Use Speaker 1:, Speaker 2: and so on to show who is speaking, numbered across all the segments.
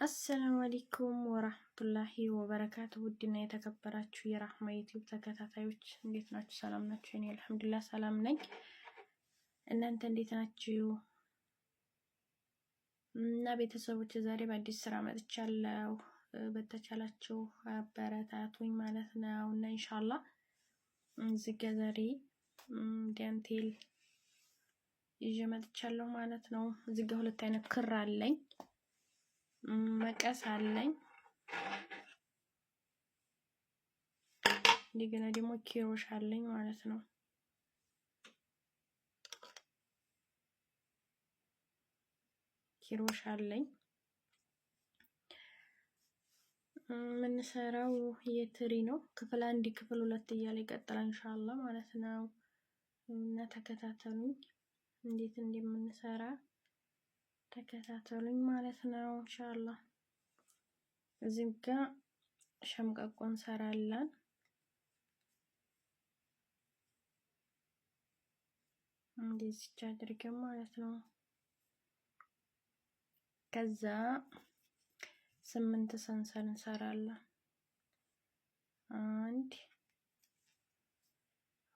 Speaker 1: አሰላሙ አለይኩም ወራህመቱላሂ ወበረካቱ። ውድና የተከበራችሁ የራህማ ዩቲዩብ ተከታታዮች እንዴት ናችሁ? ሰላም ናችሁ? እኔ አልሐምዱሊላህ ሰላም ነኝ። እናንተ እንዴት ናችሁ? እና ቤተሰቦች ዛሬ በአዲስ ስራ መጥቻለሁ። በተቻላችሁ አበረታቱኝ ማለት ነው እና ኢንሻአላህ እዚህ ጋር ዛሬ ዳንቴል ይዤ መጥቻለሁ ማለት ነው። እዚህ ጋር ሁለት አይነት ክር አለኝ። መቀስ አለኝ። እንደገና ደግሞ ኪሮሽ አለኝ ማለት ነው። ኪሮሽ አለኝ። የምንሰራው የትሪ ነው። ክፍል 1 ክፍል 2 እያለ ይቀጥላል ኢንሻአላህ ማለት ነው። እና ተከታተሉኝ እንዴት እንደምንሰራ ተከታተሉኝ ማለት ነው ኢንሻአላህ። እዚህ ጋር ሸምቀቆ እንሰራለን። እንደዚህ አድርገን ማለት ነው። ከዛ 8 ሰንሰል እንሰራለን። 1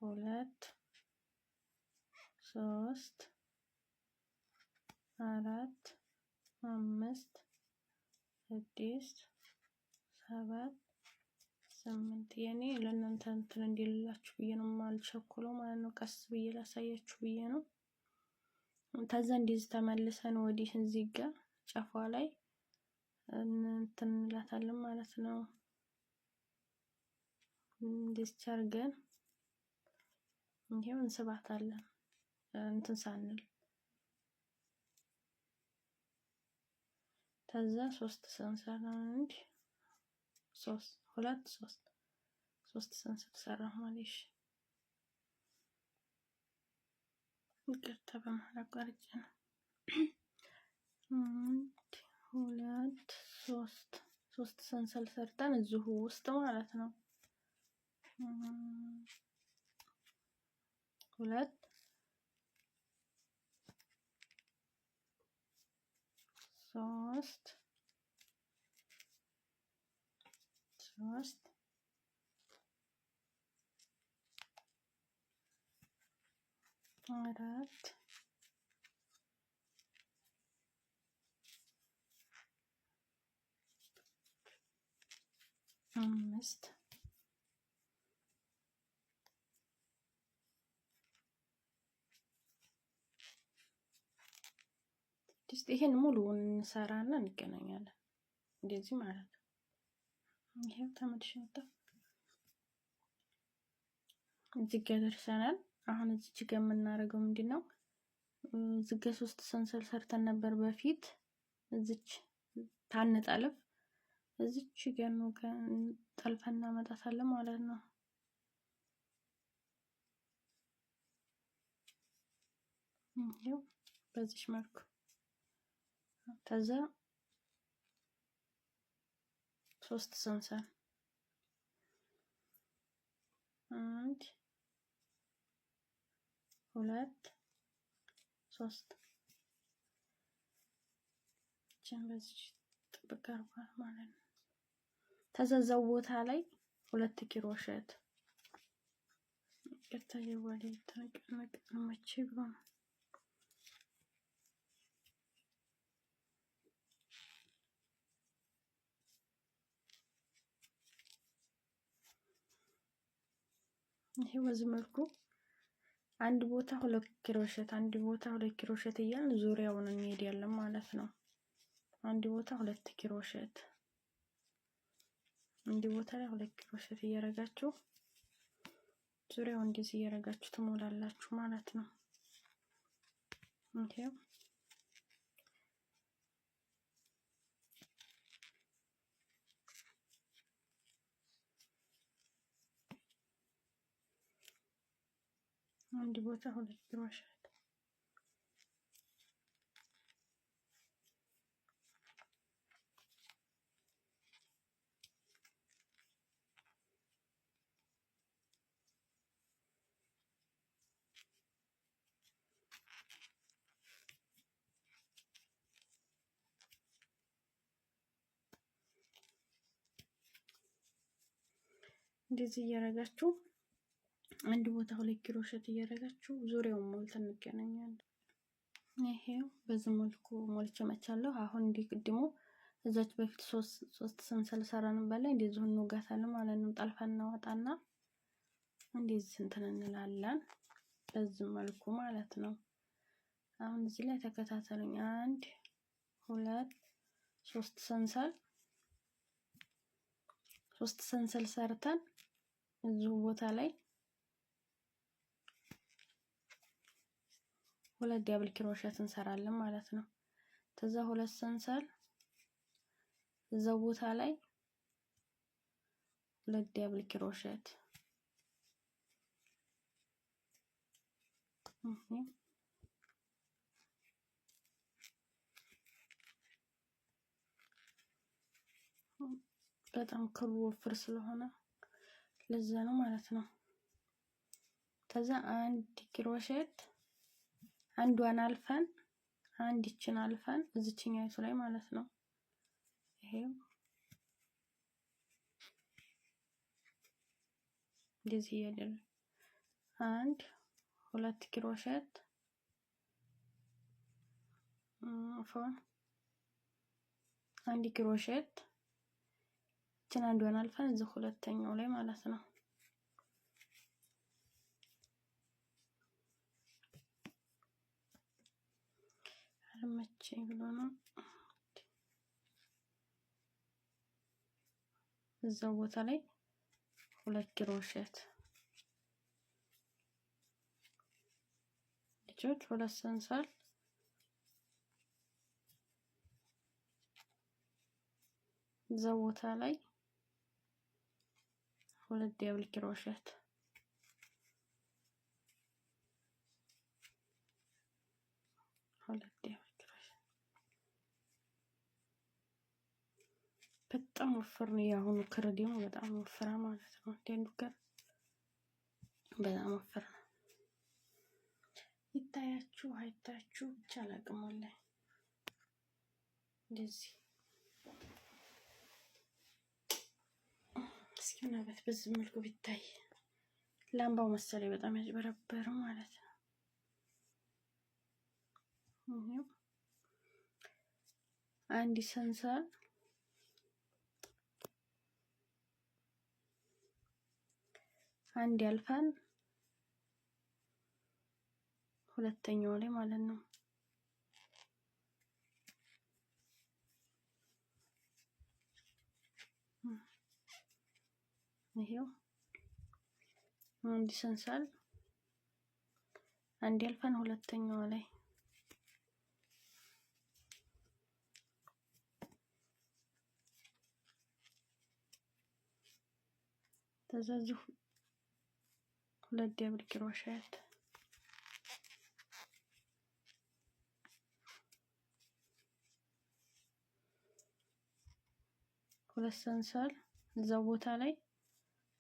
Speaker 1: 2 3 4 5 6 7 8 የኔ ለእናንተ እንትን እንዲልላችሁ ብዬ ነው የማልቸኩለው ማለት ነው። ቀስ ብዬ ላሳያችሁ ብዬ ነው። ከዛ እንደዚህ ተመልሰን ወዲህ እዚህ ጋር ጫፏ ላይ እንትን እንላታለን ማለት ነው። እንደዚህ አድርገን ይሄው እንስባታለን እንትን ሳንል። ከዛ 3 ሰንሰል 1 3 2 3 ሰንሰል ሰራሁ ማለት ነው። ይቅርታ በመሃል አቋርጬ ነው። 1 2 3 ሰንሰል ሰርተን እዚሁ ውስጥ ማለት ነው። 2 3 4 5 ይሄን ሙሉውን እንሰራና እንገናኛለን። እንደዚህ ማለት ነው። ይሄው ተመልሼ መጣሁ። እዚህ ጋር ደርሰናል። አሁን እዚህ ጋር የምናደርገው ምንድነው? እዚህ ጋር 3 ሰንሰል ሰርተን ነበር በፊት። እዚች ታንጠልፍ እዚች ጋር ነው ጠልፈን እናመጣታለን ማለት ነው። ይሄው በዚህ መልኩ ከዛ 3 ሰንሰል 1 2 3 ጀምበዚህ ጥብቅ አርጓል ማለት ነው። ተዘዘው ቦታ ላይ 2 ኪሮሸት ከተየዋለ ተቀመቀ መቼ ብሎ ነው። ይሄ በዚህ መልኩ አንድ ቦታ 2 ኪሮሸት አንድ ቦታ 2 ኪሮሸት እያልን ዙሪያውን እንሄዳለን ማለት ነው። አንድ ቦታ 2 ኪሮሸት አንድ ቦታ ላይ 2 ኪሮሸት እያረጋችሁ ዙሪያውን እንደዚህ እያረጋችሁ ትሞላላችሁ ማለት ነው። ይሄው አንድ ቦታ 2 ኪሮሸት እንደዚህ እያደረጋችሁ አንድ ቦታ 2 ክሮሼት እያደረጋችሁ ዙሪያውን ሞልተን እንገናኛለን። ይሄው በዚህ መልኩ ሞልቼ መቻለሁ። አሁን እንዲህ ቅድሙ እዛች በፊት ሶስት ሰንሰል ሰራን በላይ እንደዚህ እንወጋታለን ማለት ነው። ጠልፈን እናወጣና እንደዚህ እንትን እንላለን በዚህ መልኩ ማለት ነው። አሁን እዚህ ላይ ተከታተሉኝ። 1 2 3 ሰንሰል ሰርተን እዚሁ ቦታ ላይ 2 ዳብል ክሮሼት እንሰራለን ማለት ነው። ከዛ 2 ሰንሰል እዛው ቦታ ላይ 2 ዳብል ክሮሼት በጣም ክሩ ወፍር ስለሆነ ለዛ ነው ማለት ነው። ከዛ 1 ክሮሼት አንዷን አልፈን አንድችን አልፈን እዚችኛይቱ ላይ ማለት ነው። ይሄው እንደዚህ ያደርግ 1 2 ክሮሼት አፎን 1 ክሮሼት እችን አንዷን አልፈን እዚህ ሁለተኛው ላይ ማለት ነው። አልመቼኝ ብሎ ነው እዛው ቦታ ላይ 2 ክሮሼት ልጆች 2 ሰንሰል እዛው ቦታ ላይ 2 ዳብል ክሮሼት በጣም ወፍር ነው። ያሁኑ ክር ደግሞ በጣም ወፍራ ማለት ነው። እንደንዱ ክር በጣም ወፍራ ነው። ይታያችሁ አይታችሁ ብቻ አላቅም ላይ እንደዚህ እስኪ ምናልባት በዚህ መልኩ ቢታይ ላምባው መሰለኝ በጣም ያጭበረበረው ማለት ነው። አንድ ሰንሰል አንድ ያልፋን ሁለተኛው ላይ ማለት ነው። ይሄው አንድ ሰንሰል አንድ ያልፋን ሁለተኛው ላይ ተዛዙ 2 ዳብል ክሮሼት 2 ሰንሰል እዛው ቦታ ላይ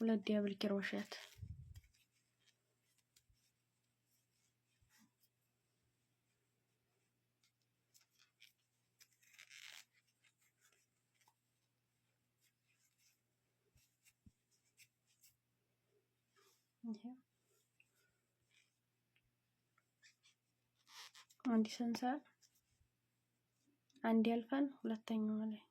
Speaker 1: 2 ዳብል ክሮሼት አንድ ሰንሰል አንድ ያልፋን ሁለተኛው ላይ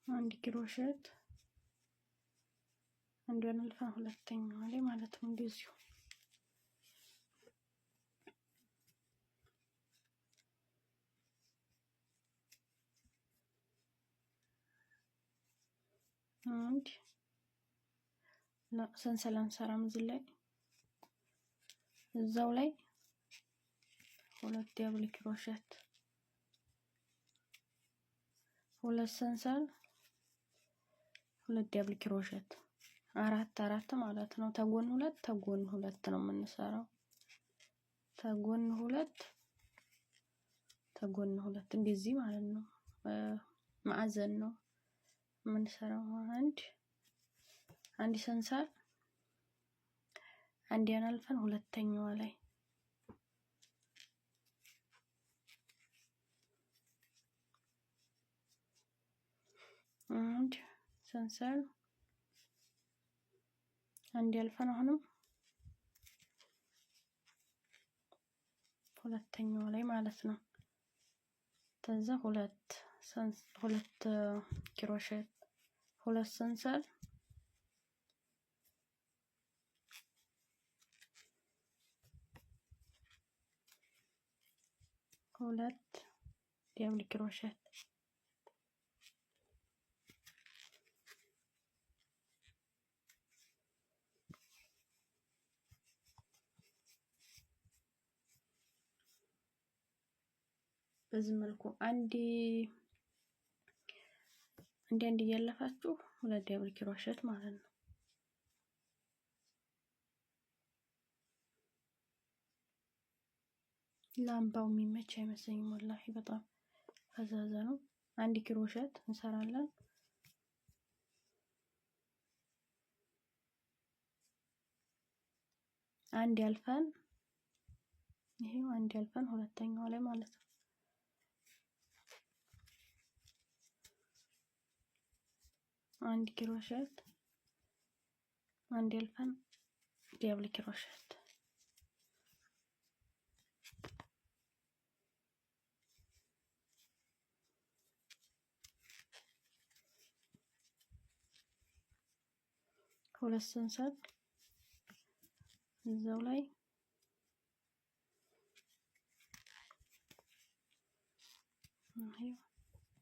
Speaker 1: አንድ ክሮሼት አንዷን አልፋን ሁለተኛው ላይ ማለት ነው። እንደዚሁ አንድ ሰንሰል አንሰራም እዚህ ላይ እዛው ላይ 2 ዳብል ክሮሼት 2 ሰንሰል 2 ዳብል ክሮሼት 4 ማለት ነው። ተጎን 2 ነው የምንሰራው። ተጎን 2 እንደዚህ ማለት ነው። ማዕዘን ነው የምንሰራው አንድ ሰንሰል አንድ ያናልፈን ሁለተኛዋ ላይ አንድ ሰንሰል አንድ ያልፈን አሁንም ሁለተኛው ላይ ማለት ነው። ከዛ ሁለት ክሮሼት ሁለት ሰንሰል ሁለት ዳብል ክሮሼት በዚህ መልኩ አንድ እያለፋችሁ ሁለት ዳብል ክሮሼት ማለት ነው። ላምባው የሚመች አይመስለኝም ወላሂ በጣም ፈዛዛ ነው። አንድ ክሮሼት እንሰራለን። አንድ ያልፈን ይሄው አንድ ያልፈን ሁለተኛው ላይ ማለት ነው። አንድ ክሮሼት አንድ ያልፈን ዳብል ክሮሼት ሁለት ሰንሰል እዛው ላይ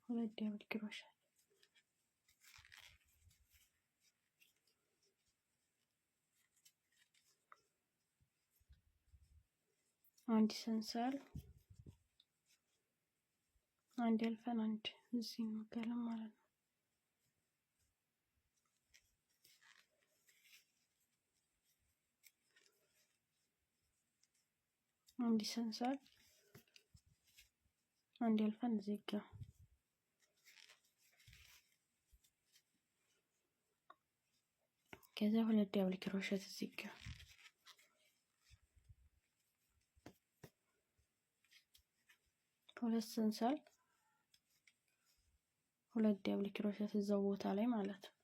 Speaker 1: ሁለት ዳብል ክሮሼት አንድ ሰንሰል አንድ ያልፈን አንድ እዚህ እንገለም ማለት ነው። አንድ ሰንሰል አንድ ያልፈን እዚህ ጋር ከዛ ሁለት ዳብል ክሮሼት እዚህ ጋር ሁለት ሰንሰል ሁለት ዳብል ክሮሼት እዛው ቦታ ላይ ማለት ነው።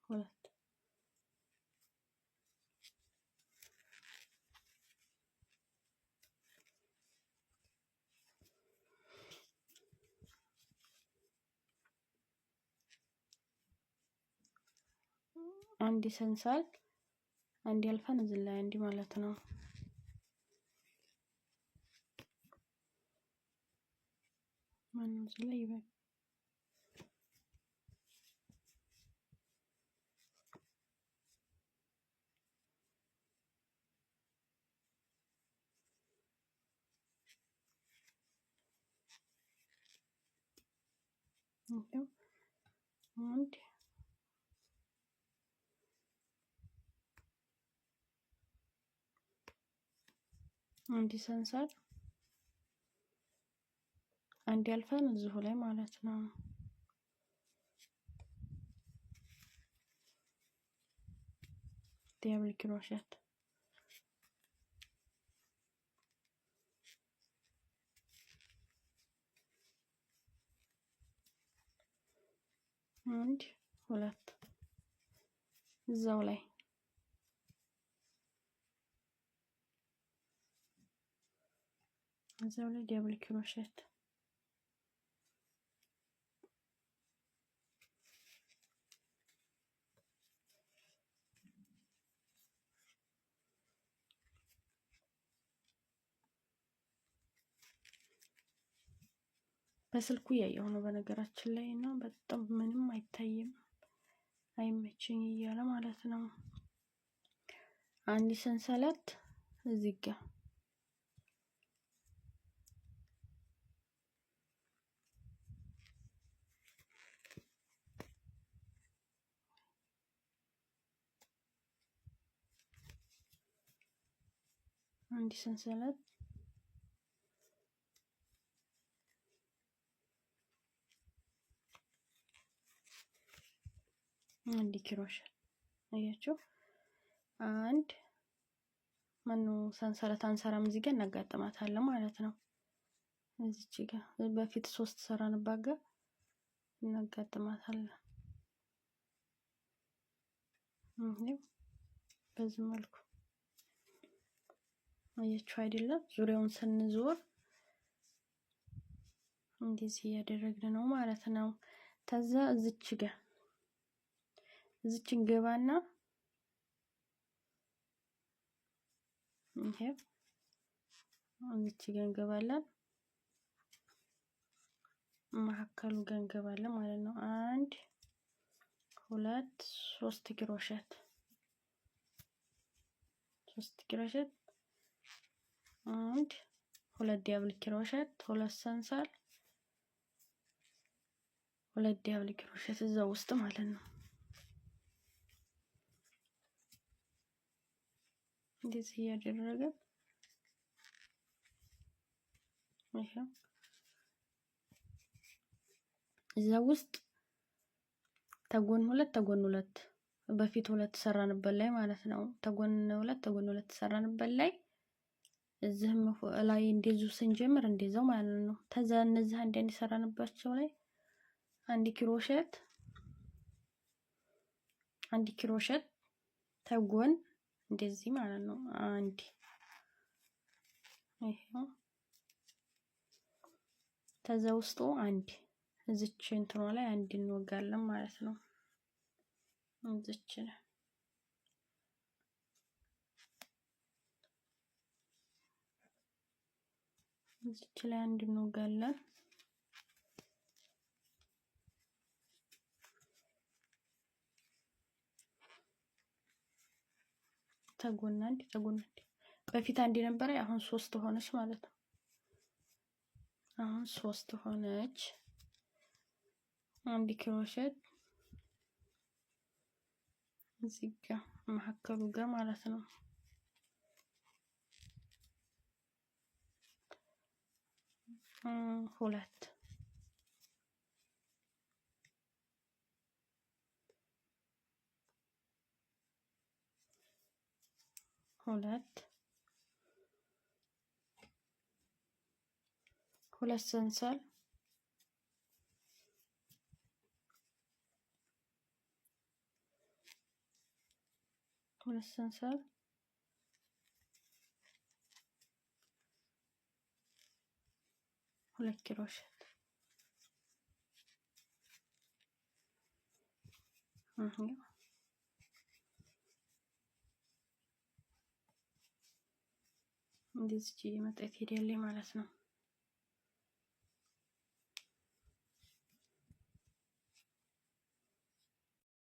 Speaker 1: ሁለት አንድ ሰንሰል አንድ ያልፈን እዚህ ላይ አንድ ማለት ነው። ማንም እዚህ ላይ ይበል አንድ ሰንሰል አንድ ያልፈን እዚሁ ላይ ማለት ነው። ዳብል ክሮሼት አንድ ሁለት እዛው ላይ ዳብል ክሮሼት በስልኩ ያየው ነው በነገራችን ላይ እና በጣም ምንም አይታይም አይመችኝ እያለ ማለት ነው። አንድ ሰንሰለት እዚህ ጋር አንድ ሰንሰለት አንድ ክሮሼት አያችሁ። አንድ ሰንሰለት አንሰራም እዚህ ጋር እናጋጥማታለን ማለት ነው። እዚች ጋር በፊት 3 ሰራንባት ጋር እናጋጥማታለን። በዚህ መልኩ አያችሁ አይደለም? ዙሪያውን ስንዞር እንደዚህ እያደረግን ነው ማለት ነው። ከዛ እዚች ጋር እዚችን ገባና ይሄ እዚች ጋር እንገባለን፣ መሀከሉ ጋር እንገባለን ማለት ነው። 1 2 3 ክሮሼት 3 ክሮሼት 1 2 ዳብል ክሮሼት 2 ሰንሰል 2 ዳብል ክሮሼት እዛው ውስጥ ማለት ነው። እንደዚህ እያደረግን ይሄ እዛ ውስጥ ተጎን 2 ተጎን 2 በፊት 2 ሰራንበት ላይ ማለት ነው። ተጎን 2 ሰራንበት ላይ እዚህም ላይ እንደዚሁ ስንጀምር እንደዛው ማለት ነው። ተዛ እነዚህ አንድ ሰራንባቸው ላይ አንድ ክሮሼት ተጎን እንደዚህ ማለት ነው። አንድ ይሄው ተዛ ውስጡ አንድ እዚች እንትኗ ላይ አንድ እንወጋለን ማለት ነው። እዚች ላይ አንድ እንወጋለን። ተጎን አንድ በፊት አንድ ነበር፣ አሁን 3 ሆነች ማለት ነው። አሁን 3 ሆነች። አንድ ክሮሼት እዚህ ጋር መሀከሉ ጋር ማለት ነው። ሁለት ሰንሰል 2 ሰንሰል 2 ክሮሼት እንደዚህ መጣት ሄደልኝ ማለት ነው።